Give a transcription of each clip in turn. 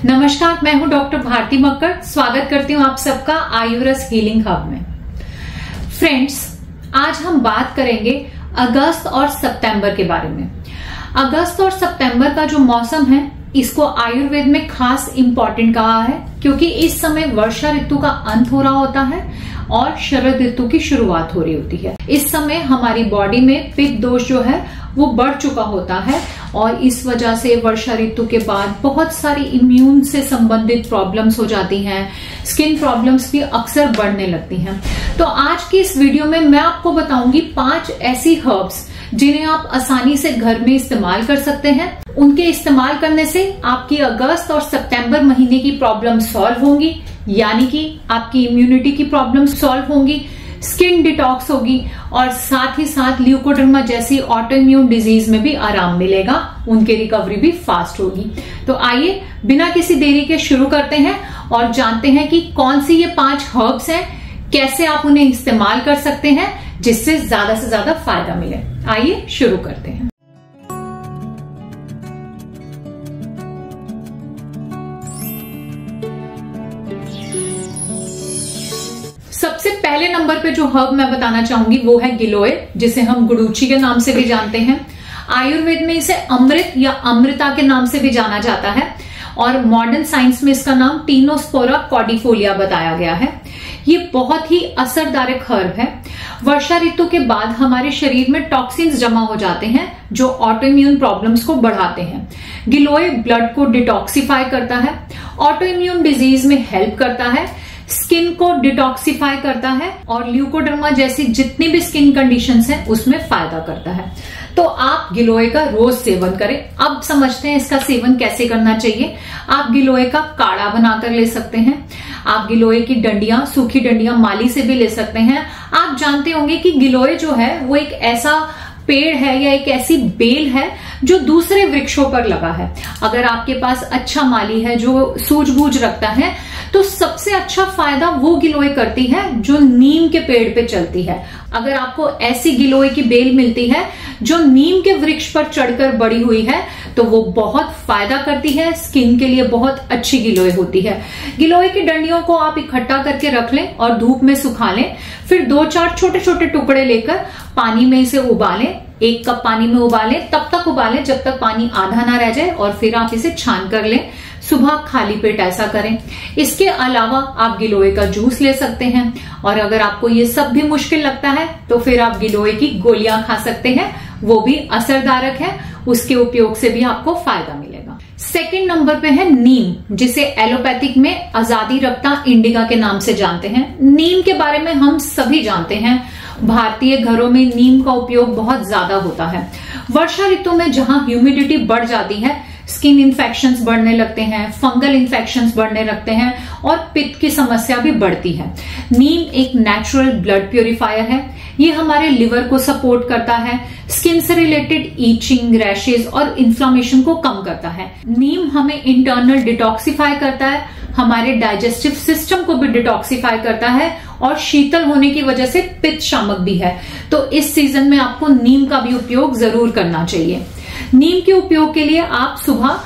नमस्कार, मैं हूं डॉक्टर भारती मक्कड़। स्वागत करती हूं आप सबका आयुरस हीलिंग हब में। फ्रेंड्स, आज हम बात करेंगे अगस्त और सितंबर के बारे में। अगस्त और सितंबर का जो मौसम है, इसको आयुर्वेद में खास इंपॉर्टेंट कहा है, क्योंकि इस समय वर्षा ऋतु का अंत हो रहा होता है और शरद ऋतु की शुरुआत हो रही होती है। इस समय हमारी बॉडी में पित्त दोष जो है वो बढ़ चुका होता है और इस वजह से वर्षा ऋतु के बाद बहुत सारी इम्यून से संबंधित प्रॉब्लम्स हो जाती हैं। स्किन प्रॉब्लम्स भी अक्सर बढ़ने लगती हैं। तो आज की इस वीडियो में मैं आपको बताऊंगी 5 ऐसी हर्ब्स जिन्हें आप आसानी से घर में इस्तेमाल कर सकते हैं। उनके इस्तेमाल करने से आपकी अगस्त और सितंबर महीने की प्रॉब्लम सॉल्व होंगी, यानी कि आपकी इम्यूनिटी की प्रॉब्लम सॉल्व होंगी, स्किन डिटॉक्स होगी और साथ ही साथ ल्यूकोडर्मा जैसी ऑटो इम्यून डिजीज में भी आराम मिलेगा, उनकी रिकवरी भी फास्ट होगी। तो आइए बिना किसी देरी के शुरू करते हैं और जानते हैं कि कौन सी ये 5 हर्ब्स हैं, कैसे आप उन्हें इस्तेमाल कर सकते हैं जिससे ज्यादा से ज्यादा फायदा मिले। आइए शुरू करते हैं। सबसे पहले नंबर पे जो हर्ब मैं बताना चाहूंगी वो है गिलोय, जिसे हम गुडुची के नाम से भी जानते हैं। आयुर्वेद में इसे अमृत या अमृता के नाम से भी जाना जाता है और मॉडर्न साइंस में इसका नाम टीनोस्पोरा कॉर्डिफोलिया बताया गया है। ये बहुत ही असरदायक हर्ब है। वर्षा ऋतु के बाद हमारे शरीर में टॉक्सिन्स जमा हो जाते हैं जो ऑटो इम्यून प्रॉब्लम्स को बढ़ाते हैं। गिलोय ब्लड को डिटॉक्सिफाई करता है, ऑटो इम्यून डिजीज में हेल्प करता है, स्किन को डिटॉक्सिफाई करता है और ल्यूकोडर्मा जैसी जितनी भी स्किन कंडीशंस हैं उसमें फायदा करता है। तो आप गिलोय का रोज सेवन करें। अब समझते हैं इसका सेवन कैसे करना चाहिए। आप गिलोय का काढ़ा बनाकर ले सकते हैं। आप गिलोय की डंडियां, सूखी डंडियां माली से भी ले सकते हैं। आप जानते होंगे कि गिलोय जो है वो एक ऐसा पेड़ है या एक ऐसी बेल है जो दूसरे वृक्षों पर लगा है। अगर आपके पास अच्छा माली है जो सूझबूझ रखता है तो सबसे अच्छा फायदा वो गिलोय करती है जो नीम के पेड़ पे चलती है। अगर आपको ऐसी गिलोय की बेल मिलती है जो नीम के वृक्ष पर चढ़कर बड़ी हुई है तो वो बहुत फायदा करती है, स्किन के लिए बहुत अच्छी गिलोय होती है। गिलोय की डंडियों को आप इकट्ठा करके रख लें और धूप में सुखा लें। फिर 2-4 छोटे छोटे टुकड़े लेकर पानी में इसे उबालें। 1 कप पानी में उबालें, तब तक उबालें जब तक पानी आधा ना रह जाए और फिर आप इसे छान कर लें। सुबह खाली पेट ऐसा करें। इसके अलावा आप गिलोय का जूस ले सकते हैं और अगर आपको ये सब भी मुश्किल लगता है तो फिर आप गिलोय की गोलियां खा सकते हैं, वो भी असरदारक है। उसके उपयोग से भी आपको फायदा मिलेगा। सेकंड नंबर पे है नीम, जिसे एलोपैथिक में आजादी रक्ता इंडिका के नाम से जानते हैं। नीम के बारे में हम सभी जानते हैं। भारतीय घरों में नीम का उपयोग बहुत ज्यादा होता है। वर्षा ऋतु में जहां ह्यूमिडिटी बढ़ जाती है, स्किन इन्फेक्शंस बढ़ने लगते हैं, फंगल इन्फेक्शंस बढ़ने लगते हैं और पित्त की समस्या भी बढ़ती है। नीम एक नेचुरल ब्लड प्यूरिफायर है। ये हमारे लिवर को सपोर्ट करता है, स्किन से रिलेटेड ईचिंग, रैशेज और इन्फ्लामेशन को कम करता है। नीम हमें इंटरनल डिटॉक्सिफाई करता है, हमारे डाइजेस्टिव सिस्टम को भी डिटॉक्सिफाई करता है और शीतल होने की वजह से पित्त शामक भी है। तो इस सीजन में आपको नीम का भी उपयोग जरूर करना चाहिए। नीम के उपयोग के लिए आप सुबह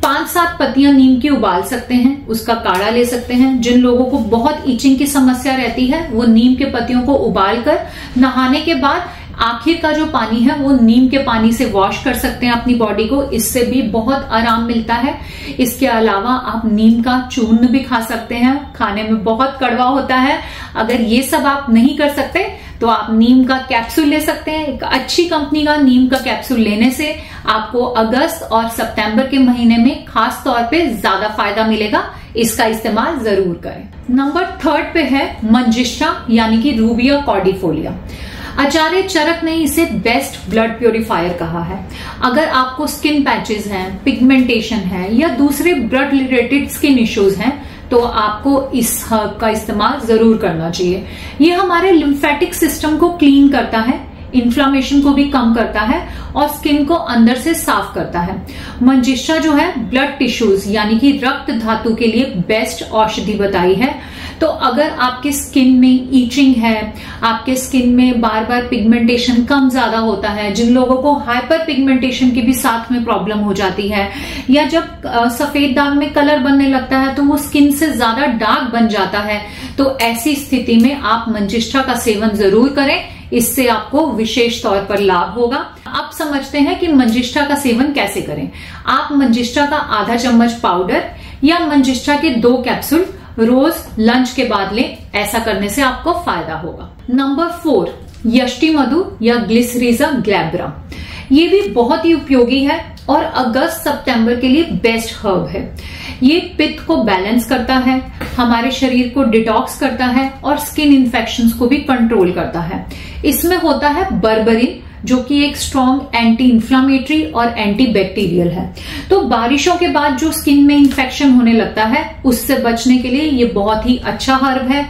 5-7 पत्तियां नीम की उबाल सकते हैं, उसका काढ़ा ले सकते हैं। जिन लोगों को बहुत ईचिंग की समस्या रहती है वो नीम के पत्तियों को उबालकर नहाने के बाद आखिर का जो पानी है वो नीम के पानी से वॉश कर सकते हैं अपनी बॉडी को। इससे भी बहुत आराम मिलता है। इसके अलावा आप नीम का चूर्ण भी खा सकते हैं, खाने में बहुत कड़वा होता है। अगर ये सब आप नहीं कर सकते तो आप नीम का कैप्सूल ले सकते हैं। एक अच्छी कंपनी का नीम का कैप्सूल लेने से आपको अगस्त और सितंबर के महीने में खास तौर पे ज्यादा फायदा मिलेगा। इसका इस्तेमाल जरूर करें। नंबर 3 पे है मंजिष्ठा, यानी कि रूबिया कॉर्डिफोलिया। आचार्य चरक ने इसे बेस्ट ब्लड प्यूरिफायर कहा है। अगर आपको स्किन पैचेस हैं, पिगमेंटेशन है या दूसरे ब्लड रिलेटेड स्किन इश्यूज हैं तो आपको इस हर्ब का इस्तेमाल जरूर करना चाहिए। ये हमारे लिम्फेटिक सिस्टम को क्लीन करता है, इन्फ्लामेशन को भी कम करता है और स्किन को अंदर से साफ करता है। मंजिष्ठा जो है ब्लड टिश्यूज यानी कि रक्त धातु के लिए बेस्ट औषधि बताई है। तो अगर आपके स्किन में ईचिंग है, आपके स्किन में बार बार पिगमेंटेशन कम ज्यादा होता है, जिन लोगों को हाइपर पिगमेंटेशन की भी साथ में प्रॉब्लम हो जाती है, या जब सफेद दाग में कलर बनने लगता है तो वो स्किन से ज्यादा डार्क बन जाता है, तो ऐसी स्थिति में आप मंजिष्ठा का सेवन जरूर करें। इससे आपको विशेष तौर पर लाभ होगा। अब समझते हैं कि मंजिष्ठा का सेवन कैसे करें। आप मंजिष्ठा का आधा चम्मच पाउडर या मंजिष्ठा के 2 कैप्सूल रोज लंच के बाद लें। ऐसा करने से आपको फायदा होगा। नंबर 4, यष्टि मधु या ग्लिसरीजा ग्लैब्रा। ये भी बहुत ही उपयोगी है और अगस्त सितंबर के लिए बेस्ट हर्ब है। ये पित्त को बैलेंस करता है, हमारे शरीर को डिटॉक्स करता है और स्किन इन्फेक्शंस को भी कंट्रोल करता है। इसमें होता है बर्बरिन, जो कि एक स्ट्रॉन्ग एंटी इंफ्लामेटरी और एंटी बैक्टीरियल है। तो बारिशों के बाद जो स्किन में इन्फेक्शन होने लगता है उससे बचने के लिए ये बहुत ही अच्छा हर्ब है।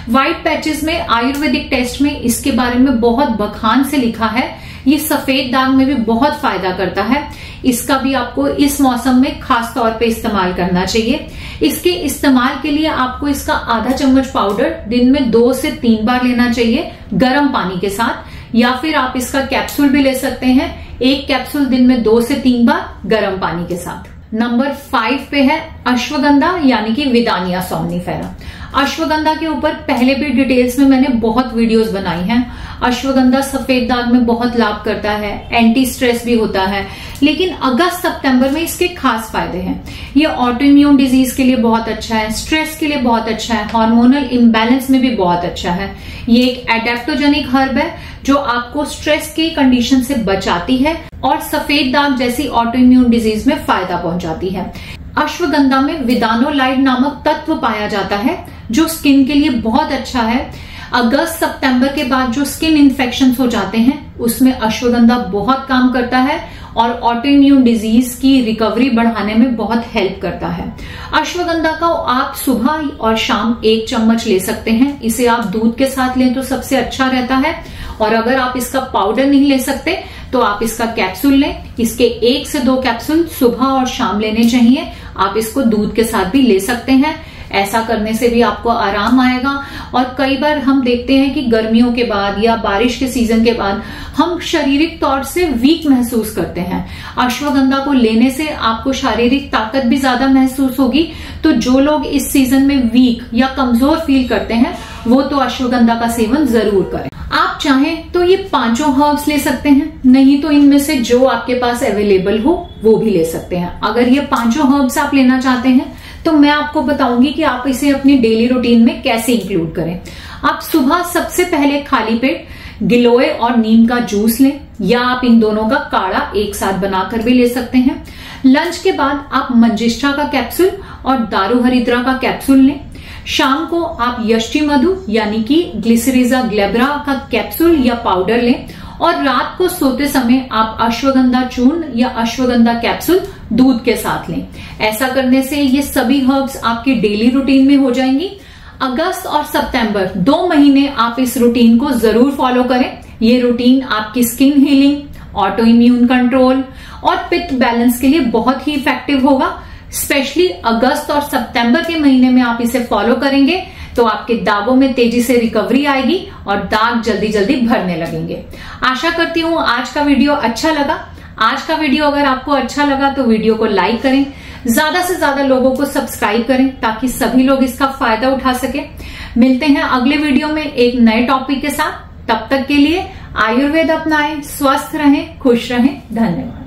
व्हाइट पैचेस में आयुर्वेदिक टेस्ट में इसके बारे में बहुत बखान से लिखा है। ये सफेद दाग में भी बहुत फायदा करता है। इसका भी आपको इस मौसम में खास तौर पे इस्तेमाल करना चाहिए। इसके इस्तेमाल के लिए आपको इसका आधा चम्मच पाउडर दिन में 2 से 3 बार लेना चाहिए गर्म पानी के साथ, या फिर आप इसका कैप्सूल भी ले सकते हैं। 1 कैप्सूल दिन में 2 से 3 बार गर्म पानी के साथ। नंबर 5 पे है अश्वगंधा यानी कि विदानिया सोमनिफेरा। अश्वगंधा के ऊपर पहले भी डिटेल्स में मैंने बहुत वीडियोस बनाई हैं। अश्वगंधा सफेद दाग में बहुत लाभ करता है, एंटी स्ट्रेस भी होता है, लेकिन अगस्त सितंबर में इसके खास फायदे हैं। ये ऑटो इम्यून डिजीज के लिए बहुत अच्छा है, स्ट्रेस के लिए बहुत अच्छा है, हार्मोनल इम्बैलेंस में भी बहुत अच्छा है। ये एक एडेप्टोजेनिक हर्ब है जो आपको स्ट्रेस की कंडीशन से बचाती है और सफेद दाग जैसी ऑटो इम्यून डिजीज में फायदा पहुंचाती है। अश्वगंधा में विदानोलाइड नामक तत्व पाया जाता है जो स्किन के लिए बहुत अच्छा है। अगस्त सितंबर के बाद जो स्किन इन्फेक्शंस हो जाते हैं उसमें अश्वगंधा बहुत काम करता है और ऑटो इम्यून डिजीज की रिकवरी बढ़ाने में बहुत हेल्प करता है। अश्वगंधा का आप सुबह और शाम 1 चम्मच ले सकते हैं। इसे आप दूध के साथ लें तो सबसे अच्छा रहता है, और अगर आप इसका पाउडर नहीं ले सकते तो आप इसका कैप्सूल लें। इसके 1 से 2 कैप्सूल सुबह और शाम लेने चाहिए। आप इसको दूध के साथ भी ले सकते हैं। ऐसा करने से भी आपको आराम आएगा। और कई बार हम देखते हैं कि गर्मियों के बाद या बारिश के सीजन के बाद हम शारीरिक तौर से वीक महसूस करते हैं। अश्वगंधा को लेने से आपको शारीरिक ताकत भी ज्यादा महसूस होगी। तो जो लोग इस सीजन में वीक या कमजोर फील करते हैं वो तो अश्वगंधा का सेवन जरूर करें। आप चाहें तो ये 5 हर्ब्स ले सकते हैं, नहीं तो इनमें से जो आपके पास अवेलेबल हो वो भी ले सकते हैं। अगर ये 5 हर्ब्स आप लेना चाहते हैं तो मैं आपको बताऊंगी कि आप इसे अपनी डेली रूटीन में कैसे इंक्लूड करें। आप सुबह सबसे पहले खाली पेट गिलोय और नीम का जूस लें, या आप इन दोनों का काढ़ा एक साथ बनाकर भी ले सकते हैं। लंच के बाद आप मंजिष्ठा का कैप्सूल और दारू हरिद्रा का कैप्सूल लें। शाम को आप यष्टि मधु यानी कि ग्लिसरीजा ग्लैब्रा का कैप्सूल या पाउडर लें, और रात को सोते समय आप अश्वगंधा चूर्ण या अश्वगंधा कैप्सूल दूध के साथ लें। ऐसा करने से ये सभी हर्ब्स आपकी डेली रूटीन में हो जाएंगी। अगस्त और सितंबर 2 महीने आप इस रूटीन को जरूर फॉलो करें। ये रूटीन आपकी skin healing, auto immune control और पित्त बैलेंस के लिए बहुत ही इफेक्टिव होगा। स्पेशली अगस्त और सितंबर के महीने में आप इसे फॉलो करेंगे तो आपके दागों में तेजी से रिकवरी आएगी और दाग जल्दी जल्दी भरने लगेंगे। आशा करती हूँ आज का वीडियो अच्छा लगा। आज का वीडियो अगर आपको अच्छा लगा तो वीडियो को लाइक करें, ज्यादा से ज्यादा लोगों को सब्सक्राइब करें ताकि सभी लोग इसका फायदा उठा सके। मिलते हैं अगले वीडियो में एक नए टॉपिक के साथ। तब तक के लिए आयुर्वेद अपनाएं, स्वस्थ रहें, खुश रहें। धन्यवाद।